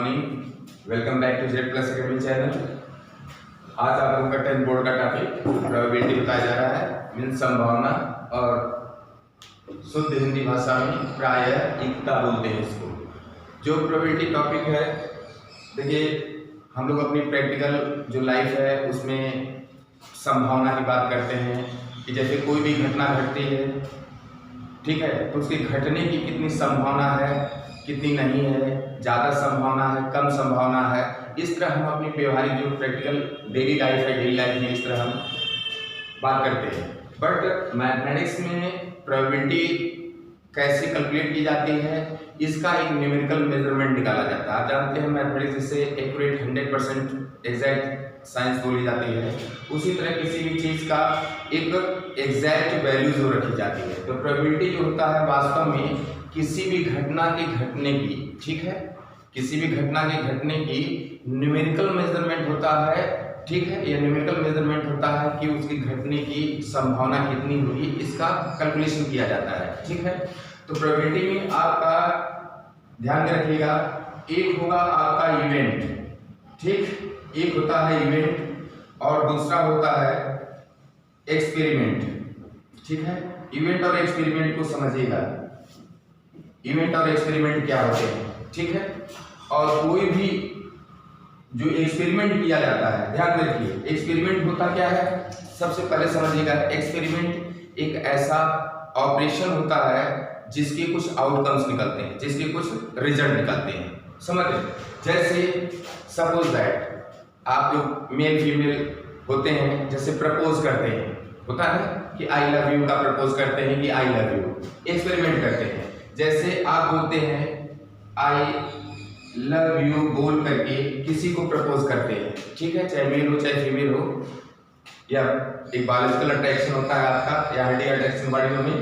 Morning, welcome back to Z Plus Academy channel. आज आप लोगों का 10th बोर्ड का टॉपिक प्रोबेबिलिटी बताया जा रहा है, मीन्स संभावना, और शुद्ध हिंदी भाषा में प्रायः एकता बोलते हैं इसको। जो प्रोबेबिलिटी टॉपिक है, देखिए हम लोग अपनी प्रैक्टिकल जो लाइफ है उसमें संभावना की बात करते हैं कि जैसे कोई भी घटना घटती है, ठीक है, तो उसके घटने की कितनी संभावना है, कितनी नहीं है, ज़्यादा संभावना है, कम संभावना है। इस तरह हम अपनी व्यवहारिक जो प्रैक्टिकल डेली लाइफ है, डेली लाइफ में इस तरह हम बात करते हैं। बट मैथमेटिक्स में प्रोबेबिलिटी कैसे कैलकुलेट की जाती है, इसका एक न्यूमेरिकल मेजरमेंट निकाला जाता है। आप जानते हैं मैथमेटिक्स जिससे एक्यूरेट 100% एग्जैक्ट साइंस बोली जाती है, उसी तरह किसी भी चीज़ का एक एग्जैक्ट वैल्यू जो रखी जाती है। तो प्रोबेबिलिटी जो होता है वास्तव में किसी भी घटना के घटने की, ठीक है, किसी भी घटना के घटने की न्यूमेरिकल मेजरमेंट होता है, ठीक है। यह न्यूमेरिकल मेजरमेंट होता है कि उसकी घटने की संभावना कितनी होगी, इसका कैलकुलेशन किया जाता है, ठीक है। तो प्रोबेबिलिटी में आपका ध्यान में रखिएगा, एक होगा आपका इवेंट, ठीक, एक होता है इवेंट और दूसरा होता है एक्सपेरिमेंट, ठीक है। इवेंट और एक्सपेरिमेंट को समझिएगा, इवेंट और एक्सपेरिमेंट क्या होते हैं, ठीक है। और कोई भी जो एक्सपेरिमेंट किया जाता है, ध्यान रखिए, एक्सपेरिमेंट होता क्या है, सबसे पहले समझिएगा। एक्सपेरिमेंट एक ऐसा ऑपरेशन होता है जिसके कुछ आउटकम्स निकलते हैं, जिसके कुछ रिजल्ट निकलते हैं, समझ रहे। जैसे सपोज दैट आप लोग मेल फीमेल होते हैं, जैसे प्रपोज करते हैं, होता है कि आई लव यू का प्रपोज करते हैं कि आई लव यू, एक्सपेरिमेंट करते हैं। जैसे आप बोलते हैं आई लव यू बोल करके किसी को प्रपोज करते हैं, ठीक है, चाहे मेल हो चाहे फीमेल हो, या एक बायोलॉजिकल अट्रैक्शन होता है आपका, या हार्डी अट्रैक्शन बॉडी में,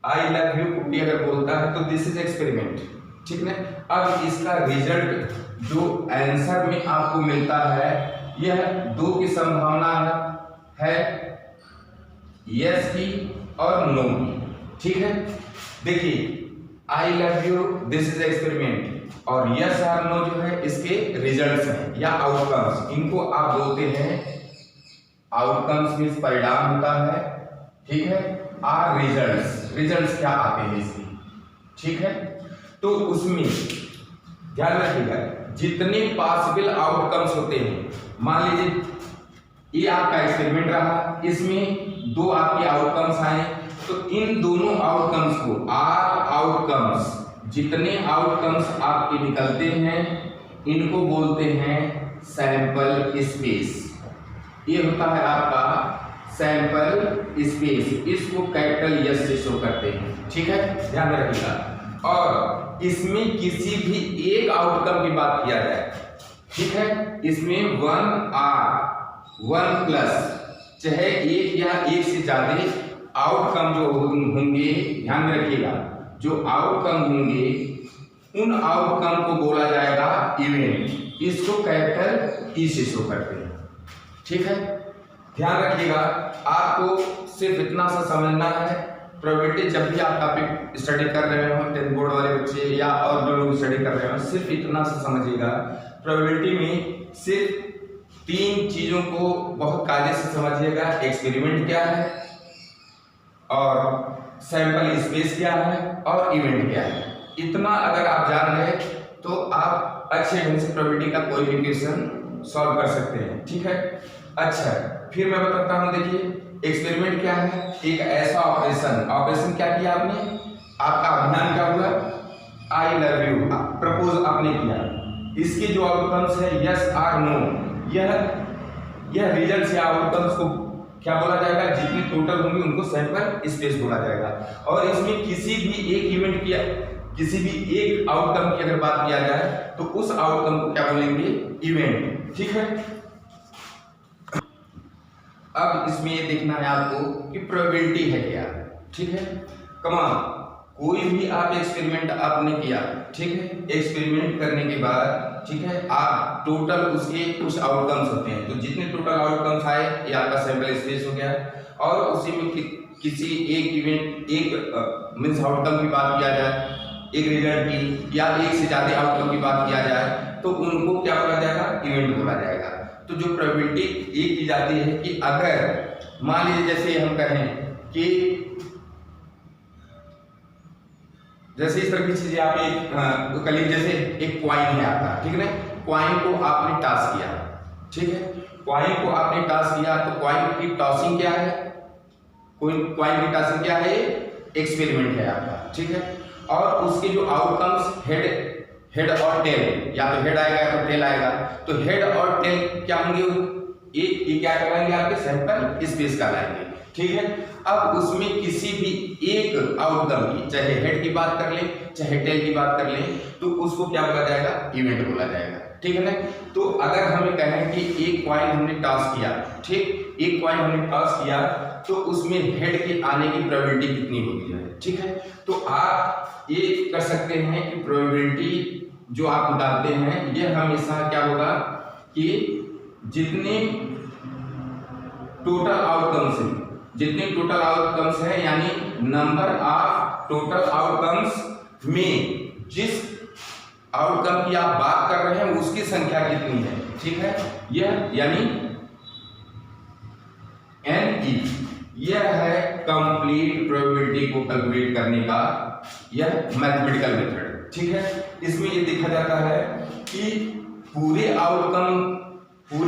आई लव यू भी अगर बोलता है तो दिस इज एक्सपेरिमेंट, ठीक है। अब इसका रिजल्ट जो आंसर में आपको मिलता है, यह दो की संभावना है, यस की और नो की, ठीक है। देखिए I love you this is experiment और यस और नो जो है इसके रिजल्ट्स हैं या आउटकम्स, इनको आप बोलते हैं आउटकम्स मींस परिणाम होता है, ठीक है, और रिजल्ट्स, रिजल्ट्स क्या आते हैं इसके, ठीक है। तो उसमें ध्यान रखिएगा, जितने पॉसिबल आउटकम्स होते हैं, मान लीजिए ये आपका एक्सपेरिमेंट रहा, इसमें दो आपके आउटकम्स आए, तो इन दोनों आउटकम्स को आउटकम्स, जितने आउटकम्स आपके निकलते हैं इनको बोलते हैं सैंपल स्पेस। ये होता है आपका सैंपल स्पेस, इसको कैपिटल एस से शो करते हैं, ठीक है, ध्यान में रखिएगा। और इसमें किसी भी एक आउटकम की बात किया जाए, ठीक है, इसमें 1 प्लस चाहे एक या एक से ज्यादा आउटकम जो होंगे, ध्यान में रखिएगा, जो आउटकम होंगे उन आउटकम को बोला जाएगा इवेंट, इसको कैपिटल ई से शो करते हैं, ठीक है। ध्यान रखिएगा, आपको सिर्फ इतना सा समझना है, प्रोबेबिलिटी जब भी आप टॉपिक स्टडी कर रहे हो, 10th बोर्ड वाले बच्चे या और जो लोग स्टडी कर रहे हो, सिर्फ इतना सा समझिएगा, प्रोबेबिलिटी में सिर्फ 3 चीजों को बहुत कायदे से समझिएगा। एक्सपेरिमेंट क्या है, और सैंपल स्पेस क्या है, और इवेंट क्या है। इतना अगर आप जान गए तो आप अच्छे ढंग से प्रोबेबिलिटी का कोई भी क्वेश्चन सॉल्व कर सकते हैं, ठीक है। अच्छा, फिर मैं बताता हूं, देखिए एक्सपेरिमेंट क्या है, एक ऐसा ऑपरेशन क्या किया आपने, आपका अभियान क्या हुआ, आई लव यू प्रपोज आपने किया, इसके जो आउटकम्स है यस और नो, यह रिजल्ट या आउटकम्स को क्या बोला जाएगा, जितनी टोटल होंगी उनको सैंपल स्पेस बोला जाएगा। और इसमें किसी भी एक इवेंट किया, किसी भी एक आउटकम की अगर बात किया जाए तो उस आउटकम को क्या बोलेंगे, इवेंट, ठीक है। अब इसमें ये देखना है आपको कि प्रोबेबिलिटी है क्या, ठीक है। कमाल, कोई भी आप एक्सपेरिमेंट आपने किया, ठीक है, एक्सपेरिमेंट करने के बाद, ठीक है, आप टोटल उसके कुछ आउटकम्स होते हैं, तो जितने टोटल आउटकम्स आए ये आपका सैंपल स्पेस हो गया। और उसी में किसी एक इवेंट, एक मीन्स आउटकम की बात किया जाए एक रिजल्ट की या एक से ज़्यादा आउटकम की बात किया जाए तो उनको क्या बोला जाएगा, इवेंट बोला जाएगा। तो जो प्रोबेबिलिटी ये की जाती है कि अगर मान लीजिए जैसे हम कहें कि जैसे इस तरह की चीजें आप एक कल जैसे एक कॉइन है आपका, ठीक है ना, कॉइन को आपने टॉस किया, ठीक है, कॉइन को आपने टॉस किया तो कॉइन की टॉसिंग क्या है, कॉइन की टॉसिंग क्या है, एक्सपेरिमेंट है आपका, ठीक है। और उसके जो आउटकम्स हेड और टेल, या तो हेड आएगा या तो टेल आएगा, तो हेड और टेल क्या होंगे, ये क्या कहलाएंगे, आपके सैंपल स्पेस कहलाएंगे, ठीक है। अब उसमें किसी भी एक आउटकम की, चाहे हेड की बात कर लें चाहे टेल की बात कर लें, तो उसको क्या बोला जाएगा, इवेंट बोला जाएगा, ठीक है ना। तो अगर हमें कहें कि एक कॉइन हमने टॉस किया, ठीक, एक कॉइन हमने टॉस किया तो उसमें हेड के आने की प्रोबेबिलिटी कितनी होगी, ठीक है। तो आप ये कर सकते हैं कि प्रोबेबिलिटी जो आप बताते हैं ये हमेशा क्या होगा कि जितने टोटल आउटकम्स है यानी नंबर ऑफ टोटल आउटकम्स में जिस आउटकम की आप बात कर रहे हैं उसकी संख्या कितनी है, ठीक है, यह यानी NE, यह है कंप्लीट प्रोबेबिलिटी को कैलकुलेट करने का यह मैथमेटिकल मेथड, ठीक है। इसमें ये देखा जाता है कि पूरे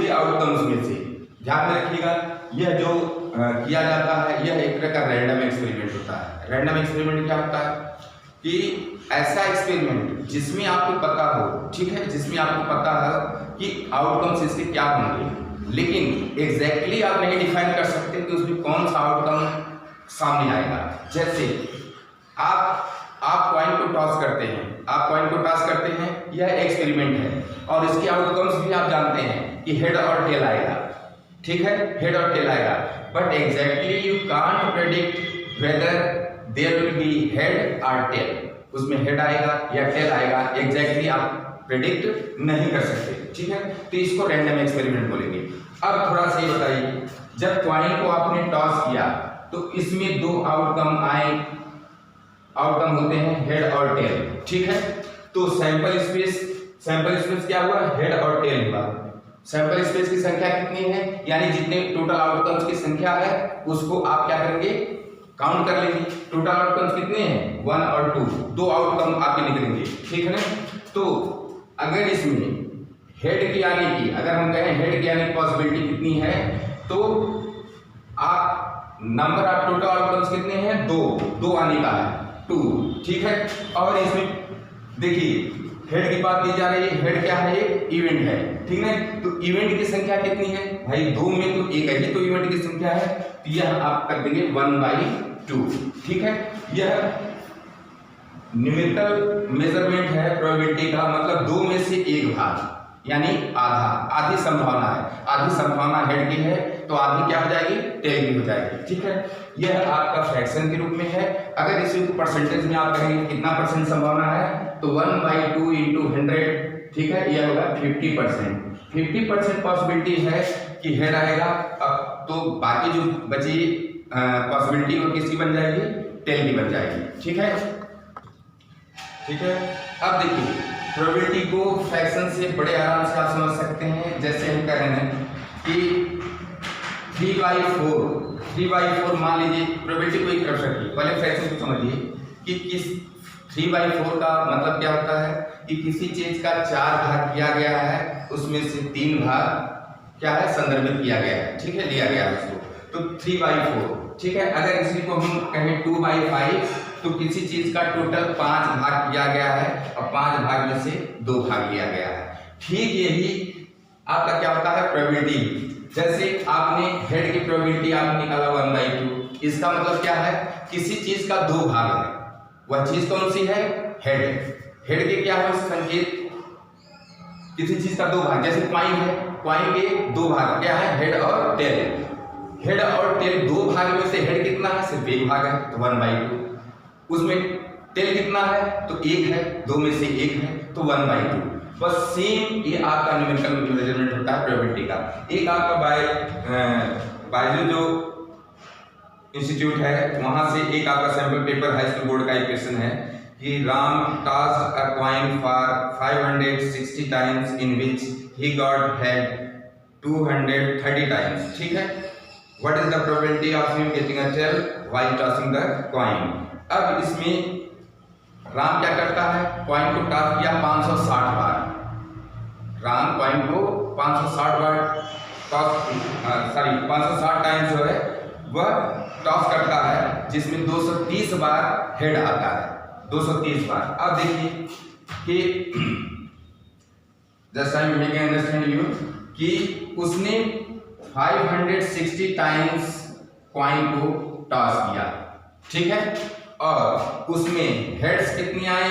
आउटकम्स में से, ध्यान में रखिएगा, यह जो किया जाता है यह एक तरह का रैंडम एक्सपेरिमेंट होता है। रैंडम एक्सपेरिमेंट क्या होता है कि ऐसा एक्सपेरिमेंट जिसमें आपको पता हो, ठीक है, जिसमें आपको पता है कि आउटकम्स इसके क्या होंगे, लेकिन एग्जैक्टली आप नहीं डिफाइन कर सकते कि उसमें कौन सा आउटकम सामने आएगा। जैसे आप कॉइन को टॉस करते हैं, यह एक्सपेरिमेंट है और इसके आउटकम्स भी आप जानते हैं कि हेड और टेल आएगा, ठीक है, हेड और टेल आएगा, but exactly you can't predict whether there will be head और टेल, उसमें हेड आएगा या टेल आएगा, एग्जैक्टली आप प्रेडिक्ट नहीं कर सकते, ठीक है। तो इसको रैंडम एक्सपेरिमेंट बोलेंगे। अब थोड़ा सा ये बताइए, जब कॉइन को आपने टॉस किया तो इसमें दो आउटकम होते हैं हेड और टेल, ठीक है। तो सैंपल स्पेस क्या हुआ, हेड और टेल हुआ। सैंपल स्पेस की संख्या कितनी है, यानी जितने टोटल आउटकम्स की संख्या है उसको आप क्या करेंगे, काउंट कर लेंगे। टोटल आउटकम्स कितने हैं, 1 और 2, दो आउटकम आपके निकलेंगे, ठीक है ना। तो अगर इसमें हेड की आने की, अगर हम कहें हेड की आने की पॉसिबिलिटी कितनी है, तो आप नंबर ऑफ टोटल आउटकम्स कितने हैं, दो आने का है, 2, ठीक है। और इसमें देखिए हेड की बात की जा रही है, हेड क्या है, एक इवेंट है, ठीक है। तो इवेंट की संख्या कितनी है भाई, 2 में तो एक है, तो इवेंट की संख्या है, तो यह आप कर देंगे 1/2, ठीक है। यह न्यूमेरिकल मेजरमेंट है प्रोबेबिलिटी का, मतलब 2 में से 1 भाग, यानी आधी संभावना है, आधी संभावना हेड की है तो आधी क्या हो जाएगी, टेल की हो जाएगी, ठीक है। यह आपका फ्रैक्शन के रूप में है। अगर इसी को परसेंटेज में आप कहेंगे कितना परसेंट संभावना है, तो 1/2 × 100, ठीक है, यह होगा 50%। 50% पॉसिबिलिटी है कि हेड आएगा, अब तो बाकी जो बची पॉसिबिलिटी वो किसकी बन जाएगी, टेल की बन जाएगी, ठीक है, ठीक है। अब देखिए प्रोबेबिलिटी को फ्रैक्शन से बड़े आराम से आप समझ सकते हैं। जैसे हम कह रहे हैं कि 3/4 मान लीजिए, प्रोबेबिलिटी को एक तरफ रखिए, पहले फ्रैक्शन को समझिए कि किस 3/4 का मतलब क्या होता है कि किसी चीज का 4 भाग किया गया है, उसमें से 3 भाग क्या है, संदर्भित किया गया है, ठीक है, लिया गया है उसको, तो 3/4, ठीक है। अगर इसी को हम कहें 2/5, तो किसी चीज का टोटल 5 भाग किया गया है और 5 भाग में से 2 भाग लिया गया है। ठीक यही आपका क्या होता है, प्रोबेबिलिटी। जैसे आपने हेड की प्रोबेबिलिटी आपने निकाला 1/2, इसका मतलब क्या है, किसी चीज का 2 भाग है, वह चीज कौन सी है, हेड। हेड के क्या है संकेत, किसी चीज का 2 भाग, जैसे कॉइन है, कॉइन के 2 भाग क्या है, हेड और टेल। हेड और टेल 2 भाग में से हेड कितना है, सिर्फ 1 भाग है, तो 1/2। उसमें टेल कितना है, तो 1 है, 2 में से 1 है, तो 1/2। बस सेम ये आपका न्यूमेरिकल मेजरमेंट होता है प्रोबेबिलिटी का। एक आपका बायजू जो इंस्टीट्यूट है वहां से एक आपका sample paper high school board का एक क्वेश्चन है कि Ram tossed a coin for 560 times in which he got head 230 times. ठीक है, what is the probability of him getting a tail while tossing the coin? अब इसमें राम क्या करता है, कॉइन को टॉस किया 560 बार। राम कॉइन को 560 बार टॉस 560 टाइम्स जो है वह टॉस करता है, जिसमें 230 बार हेड आता है, 230 बार। अब देखिए कि just I am making understand you कि उसने 560 टाइम्स कॉइन को टॉस किया, ठीक है, और उसमें हेड्स कितनी आए,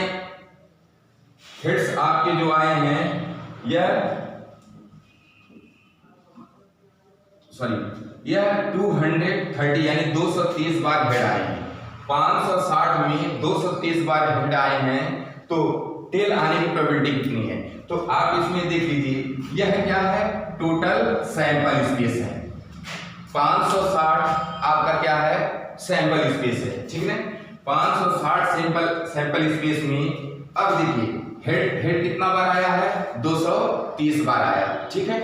हेड्स आपके जो आए हैं यह 230 यानी 230 बार हेड आए हैं। 560 में 230 बार हेड आए हैं तो टेल आने की प्रोबेबिलिटी कितनी है? तो आप इसमें देख लीजिए, यह क्या है, टोटल सैंपल स्पेस है। 560 आपका क्या है, सैंपल स्पेस है, ठीक है। 560 सैंपल स्पेस में अब देखिए हेड कितना बार आया है, 230 बार आया, ठीक है।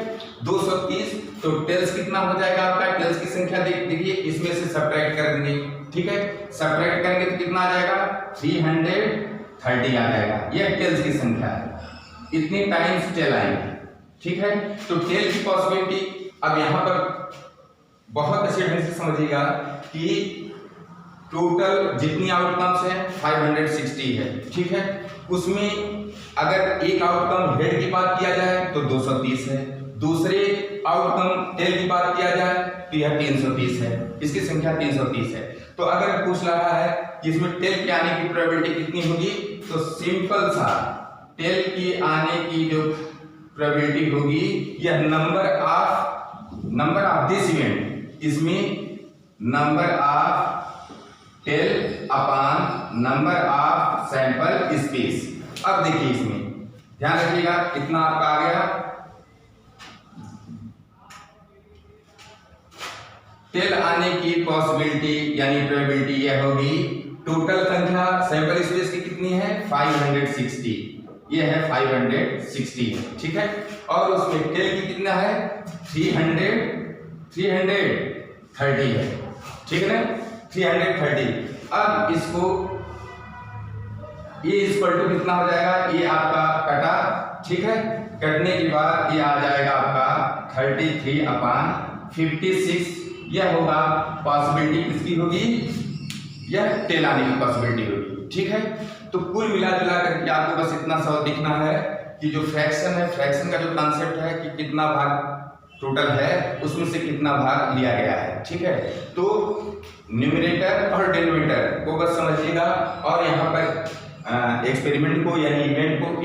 230 तो टेल्स कितना हो जाएगा आपका, टेल्स की संख्या देखिए इसमें से सब्ट्रैक्ट कर देंगे, ठीक है। सब्ट्रैक्ट करेंगे तो कितना आ जाएगा, 330 आ जाएगा, यह टेल्स की संख्या है। इतनी टाइम्स टेल आएंगे, ठीक है। तो टेल की पॉसिबिलिटी अब यहाँ पर बहुत अच्छे ढंग से समझिएगा कि टोटल जितनी आउटकम्स है 560 है, ठीक है। उसमें अगर एक आउटकम हेड की बात किया जाए तो 230 है, दूसरे आउटकम टेल की बात किया जाए तो यह 330 है, इसकी संख्या 330 है। तो अगर पूछ रहा है कि इसमें टेल के आने की प्रोबेबिलिटी कितनी होगी, तो सिंपल सा टेल की आने की जो प्रोबेबिलिटी होगी यह नंबर ऑफ दिस इवेंट, इसमें number of tail upon number of sample space. अब देखिए इसमें ध्यान रखिएगा कितना आपका आ गया, टेल आने की पॉसिबिलिटी यानी प्रोबेबिलिटी यह होगी, टोटल संख्या सैंपल स्पेस की कितनी है 560, ये है 560 है, ठीक है। और उसमें टेल की कितना है 330 है, ठीक है ना, 330। अब इसको ये इक्वल टू कितना हो जाएगा, ये आपका कटा, ठीक है। कटने के बाद ये आ जाएगा आपका 33/56, यह होगा पॉसिबिलिटी किसकी होगी, यह टेल आने की पॉसिबिलिटी होगी, ठीक है। तो कुल मिला जुला करके आपको बस इतना सब दिखना है कि जो फ्रैक्शन है, फ्रैक्शन का जो कॉन्सेप्ट है कि कितना भाग टोटल है उसमें से कितना भाग लिया गया है, ठीक है। तो न्यूमरेटर और डिनोमिनेटर को बस समझिएगा, और यहाँ पर एक्सपेरिमेंट को यानी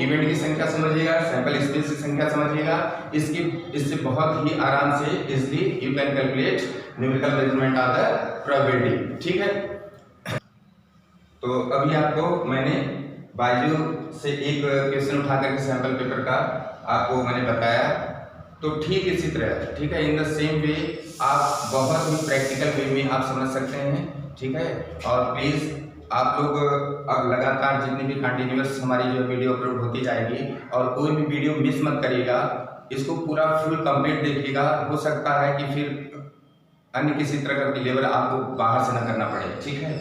इवेंट की संख्या समझिएगा, सैंपल स्पेस की संख्या समझिएगा। इससे बहुत ही आराम से easily you can calculate numerical measurement of the probability, ठीक है। तो अभी आपको मैंने बायजू से एक क्वेश्चन उठा करके सैंपल पेपर का आपको मैंने बताया, तो ठीक इसी तरह, ठीक है, इन द सेम वे आप बहुत ही प्रैक्टिकल वे में आप समझ सकते हैं, ठीक है। और प्लीज़ आप लोग अब लगातार जितनी भी कंटिन्यूअस हमारी जो वीडियो अपलोड होती जाएगी, और कोई भी वीडियो मिस मत करिएगा, इसको पूरा फुल कंप्लीट देखिएगा। हो सकता है कि फिर अन्य किसी तरह का डिलीवर आपको बाहर से ना करना पड़े, ठीक है।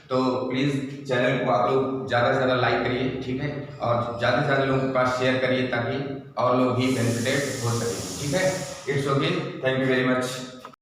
तो प्लीज़ चैनल को आप लोग ज़्यादा से ज़्यादा लाइक करिए, ठीक है, और ज़्यादा से ज़्यादा लोगों के पास शेयर करिए ताकि और लोग भी बेनिफिटेड हो सकें, ठीक है। It's okay, thank you very much.